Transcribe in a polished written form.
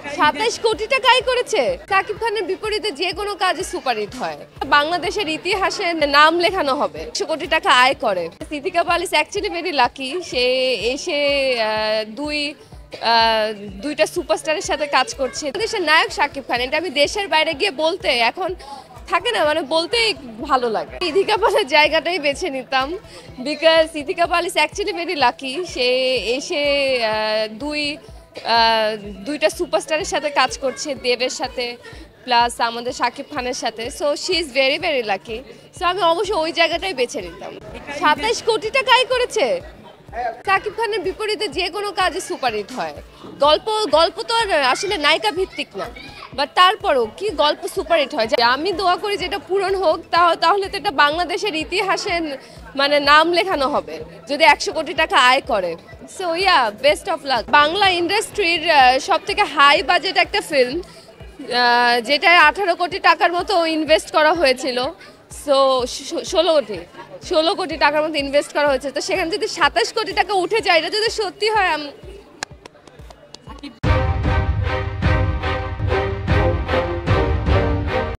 27 কোটি টাকা আয় করেছে। শাকিব খানের বিপরীতে যে কোনো কাজে সুপারহিট হয়, বাংলাদেশের ইতিহাসে নাম লেখানো হবে। 100 কোটি টাকা আয় করে। সিদ্দিকা পালিস অ্যাকচুয়ালি ভেরি লাকি, সে এসে দুইটা সুপারস্টারের সাথে কাজ করছে। দেশের নায়ক শাকিব খান, এটা আমি দেশের বাইরে গিয়ে বলতে এখন থাকে না, মানে বলতেই ভালো লাগে। ইথিকা পালের জায়গাটাই বেছে নিতাম, বিকজ ইথিকা পালিস অ্যাকচুয়ালি ভেরি লাকি, সে এসে দুইটা সুপারস্টারের সাথে কাজ করছে, দেবের সাথে প্লাস আমাদের শাকিব খানের সাথে। So she is very very lucky. So আমি অবশ্যই ওই জায়গাটাই বেছে নিতাম। 27 কোটি টাকা আয় করেছে। শাকিব খানের বিপরীতে যে কোনো কাজে সুপারহিট হয়। গল্প তো আর আসলে নায়িকা ভিত্তিক না, বাট তারপরও কি গল্প সুপারহিট হয়। আমি দোয়া করি যেটা পূরণ হোক, তাহলে তো এটা বাংলাদেশের ইতিহাসে মানে নাম লেখানো হবে যদি 100 কোটি টাকা আয় করে। So yeah, best of luck. Bangla ইন্ডাস্ট্রির সব থেকে হাই বাজেট একটা ফিল্ম, যেটা 18 কোটি টাকার মতো ইনভেস্ট করা হয়েছিল। সো 16 কোটি টাকার মতো ইনভেস্ট করা হয়েছে। তো সেখানে যদি 27 কোটি টাকা উঠে যায়, এটা যদি সত্যি হয়,